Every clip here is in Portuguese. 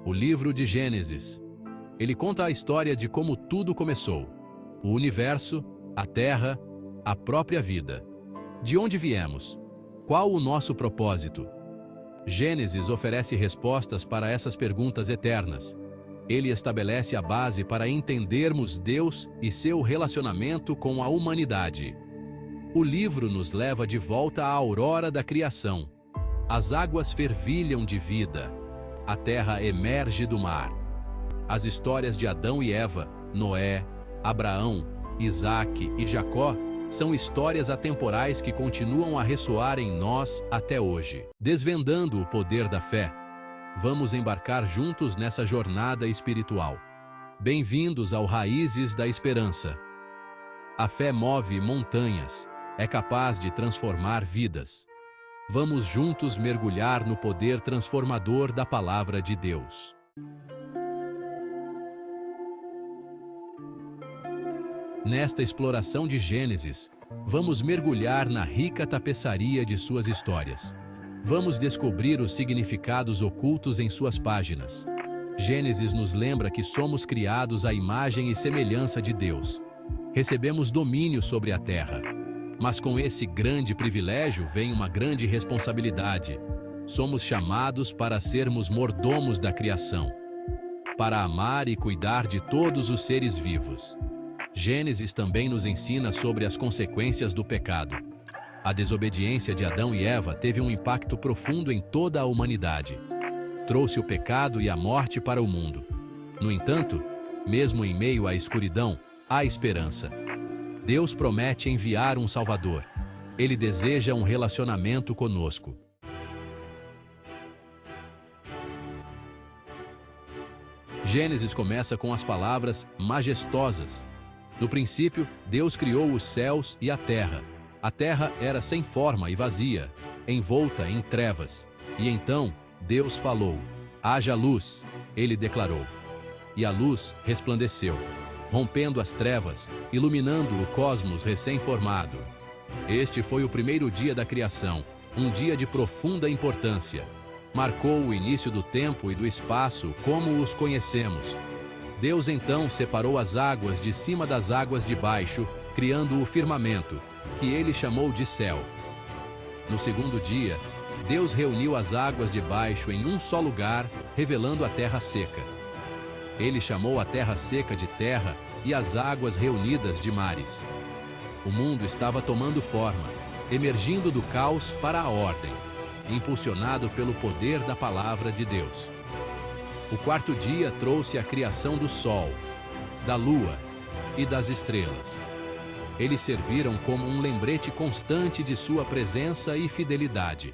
o livro de Gênesis. Ele conta a história de como tudo começou: o universo, a terra, a própria vida. De onde viemos? Qual o nosso propósito? Gênesis oferece respostas para essas perguntas eternas. Ele estabelece a base para entendermos Deus e seu relacionamento com a humanidade. O livro nos leva de volta à aurora da criação. As águas fervilham de vida. A terra emerge do mar. As histórias de Adão e Eva, Noé, Abraão, Isaque e Jacó são histórias atemporais que continuam a ressoar em nós até hoje. Desvendando o poder da fé, vamos embarcar juntos nessa jornada espiritual. Bem-vindos ao Raízes da Esperança. A fé move montanhas, é capaz de transformar vidas. Vamos juntos mergulhar no poder transformador da Palavra de Deus. Nesta exploração de Gênesis, vamos mergulhar na rica tapeçaria de suas histórias. Vamos descobrir os significados ocultos em suas páginas. Gênesis nos lembra que somos criados à imagem e semelhança de Deus. Recebemos domínio sobre a terra. Mas com esse grande privilégio vem uma grande responsabilidade. Somos chamados para sermos mordomos da criação, para amar e cuidar de todos os seres vivos. Gênesis também nos ensina sobre as consequências do pecado. A desobediência de Adão e Eva teve um impacto profundo em toda a humanidade. Trouxe o pecado e a morte para o mundo. No entanto, mesmo em meio à escuridão, há esperança. Deus promete enviar um Salvador. Ele deseja um relacionamento conosco. Gênesis começa com as palavras majestosas. No princípio, Deus criou os céus e a terra. A terra era sem forma e vazia, envolta em trevas. E então, Deus falou: haja luz, ele declarou. E a luz resplandeceu, rompendo as trevas, iluminando o cosmos recém-formado. Este foi o primeiro dia da criação, um dia de profunda importância. Marcou o início do tempo e do espaço como os conhecemos. Deus então separou as águas de cima das águas de baixo, criando o firmamento, que ele chamou de céu. No segundo dia, Deus reuniu as águas de baixo em um só lugar, revelando a terra seca. Ele chamou a terra seca de terra e as águas reunidas de mares. O mundo estava tomando forma, emergindo do caos para a ordem, impulsionado pelo poder da palavra de Deus. O quarto dia trouxe a criação do sol, da lua e das estrelas. Eles serviram como um lembrete constante de sua presença e fidelidade.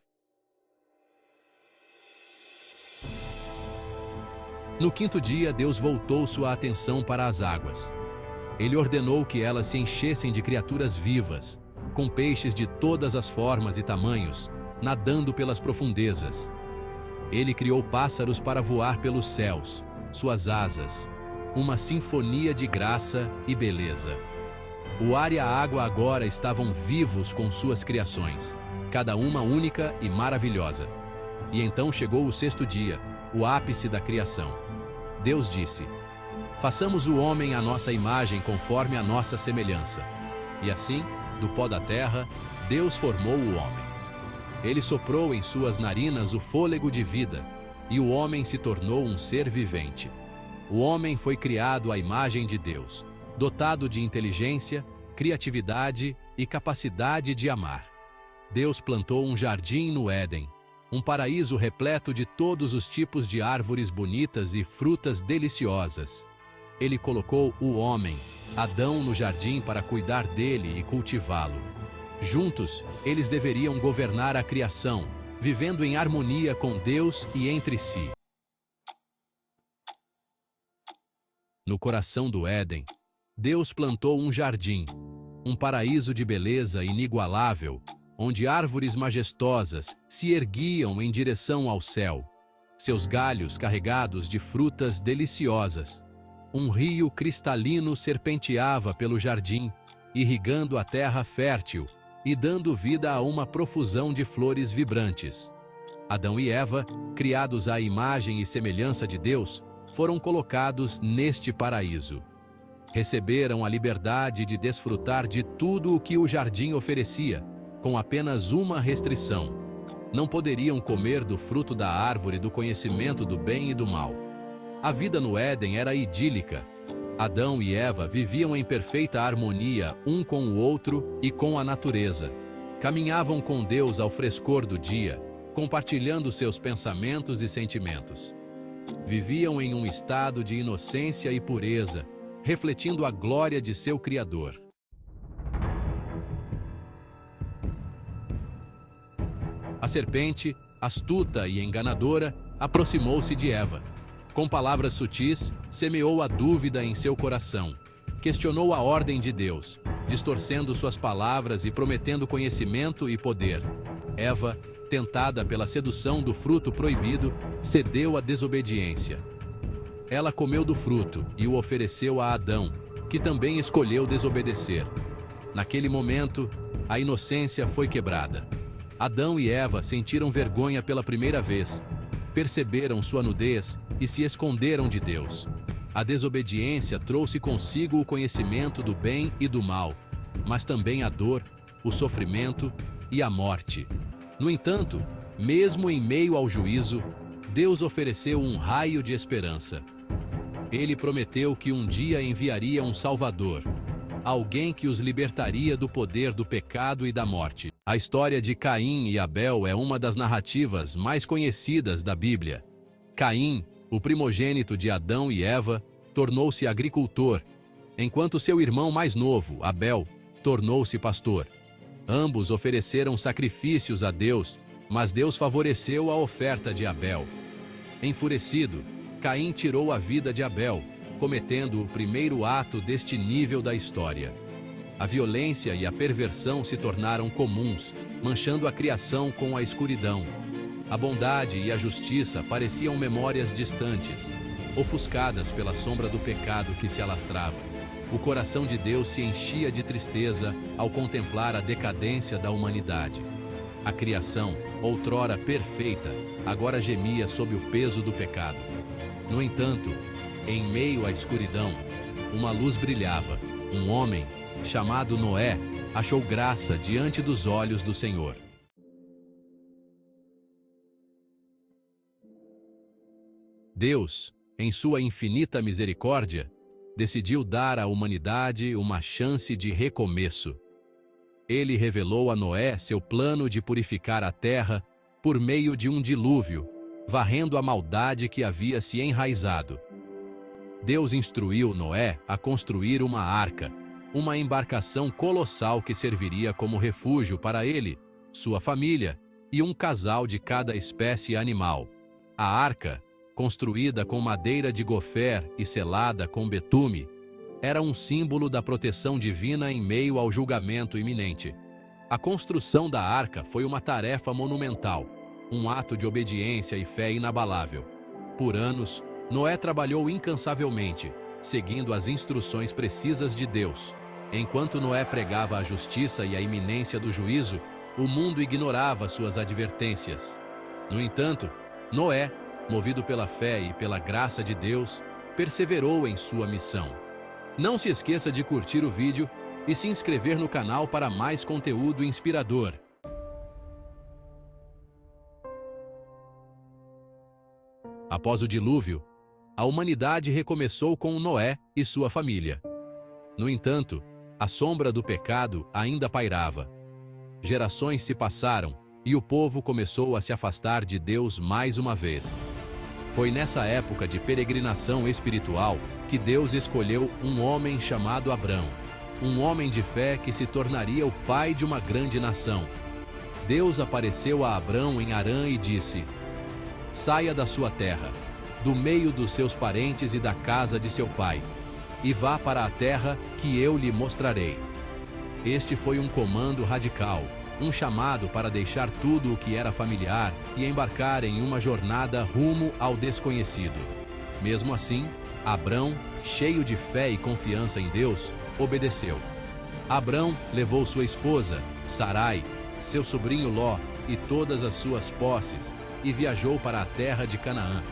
No quinto dia, Deus voltou sua atenção para as águas. Ele ordenou que elas se enchessem de criaturas vivas, com peixes de todas as formas e tamanhos, nadando pelas profundezas. Ele criou pássaros para voar pelos céus, suas asas, uma sinfonia de graça e beleza. O ar e a água agora estavam vivos com suas criações, cada uma única e maravilhosa. E então chegou o sexto dia, o ápice da criação. Deus disse: façamos o homem à nossa imagem conforme a nossa semelhança. E assim, do pó da terra, Deus formou o homem. Ele soprou em suas narinas o fôlego de vida, e o homem se tornou um ser vivente. O homem foi criado à imagem de Deus, dotado de inteligência, criatividade e capacidade de amar. Deus plantou um jardim no Éden, um paraíso repleto de todos os tipos de árvores bonitas e frutas deliciosas. Ele colocou o homem, Adão, no jardim para cuidar dele e cultivá-lo. Juntos, eles deveriam governar a criação, vivendo em harmonia com Deus e entre si. No coração do Éden, Deus plantou um jardim, um paraíso de beleza inigualável, onde árvores majestosas se erguiam em direção ao céu, seus galhos carregados de frutas deliciosas. Um rio cristalino serpenteava pelo jardim, irrigando a terra fértil e dando vida a uma profusão de flores vibrantes. Adão e Eva, criados à imagem e semelhança de Deus, foram colocados neste paraíso. Receberam a liberdade de desfrutar de tudo o que o jardim oferecia, com apenas uma restrição: não poderiam comer do fruto da árvore do conhecimento do bem e do mal. A vida no Éden era idílica. Adão e Eva viviam em perfeita harmonia um com o outro e com a natureza. Caminhavam com Deus ao frescor do dia, compartilhando seus pensamentos e sentimentos. Viviam em um estado de inocência e pureza, refletindo a glória de seu Criador. A serpente, astuta e enganadora, aproximou-se de Eva. Com palavras sutis, semeou a dúvida em seu coração. Questionou a ordem de Deus, distorcendo suas palavras e prometendo conhecimento e poder. Eva, tentada pela sedução do fruto proibido, cedeu à desobediência. Ela comeu do fruto e o ofereceu a Adão, que também escolheu desobedecer. Naquele momento, a inocência foi quebrada. Adão e Eva sentiram vergonha pela primeira vez, perceberam sua nudez e se esconderam de Deus. A desobediência trouxe consigo o conhecimento do bem e do mal, mas também a dor, o sofrimento e a morte. No entanto, mesmo em meio ao juízo, Deus ofereceu um raio de esperança. Ele prometeu que um dia enviaria um Salvador, alguém que os libertaria do poder do pecado e da morte. A história de Caim e Abel é uma das narrativas mais conhecidas da Bíblia. Caim, o primogênito de Adão e Eva, tornou-se agricultor, enquanto seu irmão mais novo, Abel, tornou-se pastor. Ambos ofereceram sacrifícios a Deus, mas Deus favoreceu a oferta de Abel. Enfurecido, Caim tirou a vida de Abel, cometendo o primeiro ato deste nível da história. A violência e a perversão se tornaram comuns, manchando a criação com a escuridão. A bondade e a justiça pareciam memórias distantes, ofuscadas pela sombra do pecado que se alastrava. O coração de Deus se enchia de tristeza ao contemplar a decadência da humanidade. A criação, outrora perfeita, agora gemia sob o peso do pecado. No entanto, em meio à escuridão, uma luz brilhava. Um homem, chamado Noé, achou graça diante dos olhos do Senhor. Deus, em sua infinita misericórdia, decidiu dar à humanidade uma chance de recomeço. Ele revelou a Noé seu plano de purificar a terra por meio de um dilúvio, varrendo a maldade que havia se enraizado. Deus instruiu Noé a construir uma arca, uma embarcação colossal que serviria como refúgio para ele, sua família e um casal de cada espécie animal. A arca, construída com madeira de gofer e selada com betume, era um símbolo da proteção divina em meio ao julgamento iminente. A construção da arca foi uma tarefa monumental, um ato de obediência e fé inabalável. Por anos, Noé trabalhou incansavelmente, seguindo as instruções precisas de Deus. Enquanto Noé pregava a justiça e a iminência do juízo, o mundo ignorava suas advertências. No entanto, Noé, movido pela fé e pela graça de Deus, perseverou em sua missão. Não se esqueça de curtir o vídeo e se inscrever no canal para mais conteúdo inspirador. Após o dilúvio, a humanidade recomeçou com Noé e sua família. No entanto, a sombra do pecado ainda pairava. Gerações se passaram e o povo começou a se afastar de Deus mais uma vez. Foi nessa época de peregrinação espiritual que Deus escolheu um homem chamado Abrão, um homem de fé que se tornaria o pai de uma grande nação. Deus apareceu a Abrão em Harã e disse: "Saia da sua terra, do meio dos seus parentes e da casa de seu pai, e vá para a terra que eu lhe mostrarei." Este foi um comando radical, um chamado para deixar tudo o que era familiar e embarcar em uma jornada rumo ao desconhecido. Mesmo assim, Abrão, cheio de fé e confiança em Deus, obedeceu. Abrão levou sua esposa, Sarai, seu sobrinho Ló e todas as suas posses, e viajou para a terra de Canaã.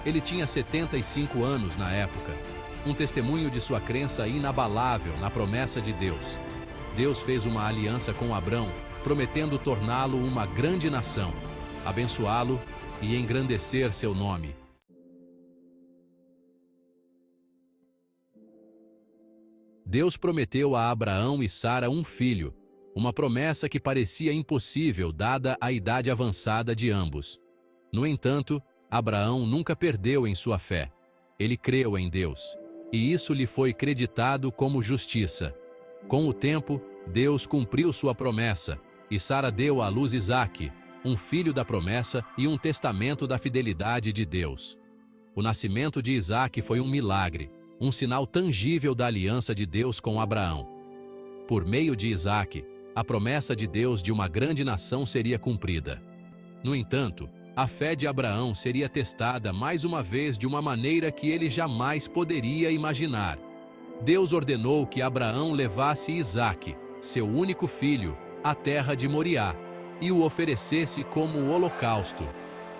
Ele tinha 75 anos na época, um testemunho de sua crença inabalável na promessa de Deus. Deus fez uma aliança com Abrão, prometendo torná-lo uma grande nação, abençoá-lo e engrandecer seu nome. Deus prometeu a Abraão e Sara um filho, uma promessa que parecia impossível dada a idade avançada de ambos. No entanto, Abraão nunca perdeu em sua fé. Ele creu em Deus, e isso lhe foi creditado como justiça. Com o tempo, Deus cumpriu sua promessa, e Sara deu à luz Isaque, um filho da promessa e um testamento da fidelidade de Deus. O nascimento de Isaque foi um milagre, um sinal tangível da aliança de Deus com Abraão. Por meio de Isaque, a promessa de Deus de uma grande nação seria cumprida. No entanto, a fé de Abraão seria testada mais uma vez de uma maneira que ele jamais poderia imaginar. Deus ordenou que Abraão levasse Isaque, seu único filho, à terra de Moriá, e o oferecesse como holocausto.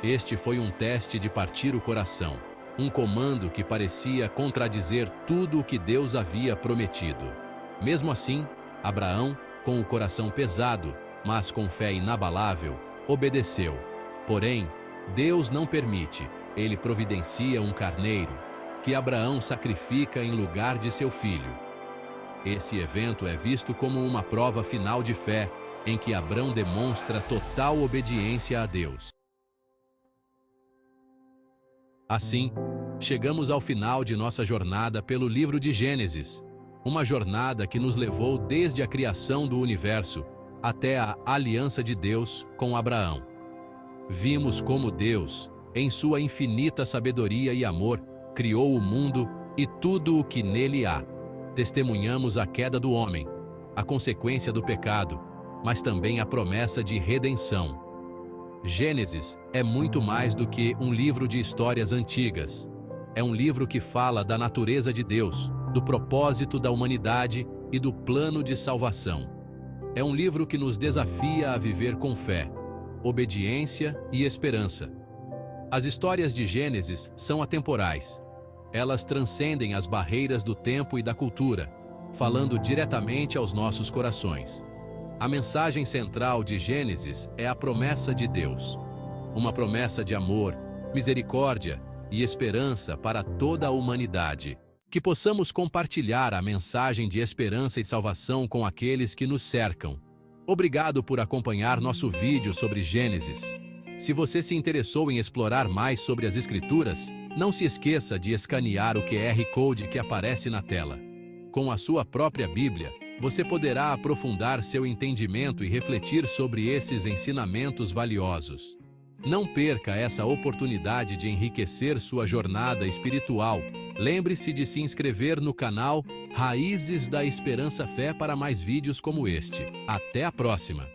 Este foi um teste de partir o coração, um comando que parecia contradizer tudo o que Deus havia prometido. Mesmo assim, Abraão, com o coração pesado, mas com fé inabalável, obedeceu. Porém, Deus não permite, ele providencia um carneiro, que Abraão sacrifica em lugar de seu filho. Esse evento é visto como uma prova final de fé, em que Abrão demonstra total obediência a Deus. Assim, chegamos ao final de nossa jornada pelo livro de Gênesis, uma jornada que nos levou desde a criação do universo até a aliança de Deus com Abraão. Vimos como Deus, em sua infinita sabedoria e amor, criou o mundo e tudo o que nele há. Testemunhamos a queda do homem, a consequência do pecado, mas também a promessa de redenção. Gênesis é muito mais do que um livro de histórias antigas. É um livro que fala da natureza de Deus, do propósito da humanidade e do plano de salvação. É um livro que nos desafia a viver com fé, obediência e esperança. As histórias de Gênesis são atemporais. Elas transcendem as barreiras do tempo e da cultura, falando diretamente aos nossos corações. A mensagem central de Gênesis é a promessa de Deus. Uma promessa de amor, misericórdia e esperança para toda a humanidade. Que possamos compartilhar a mensagem de esperança e salvação com aqueles que nos cercam. Obrigado por acompanhar nosso vídeo sobre Gênesis. Se você se interessou em explorar mais sobre as Escrituras, não se esqueça de escanear o QR Code que aparece na tela. Com a sua própria Bíblia, você poderá aprofundar seu entendimento e refletir sobre esses ensinamentos valiosos. Não perca essa oportunidade de enriquecer sua jornada espiritual. Lembre-se de se inscrever no canal Raízes da Esperança Fé para mais vídeos como este. Até a próxima!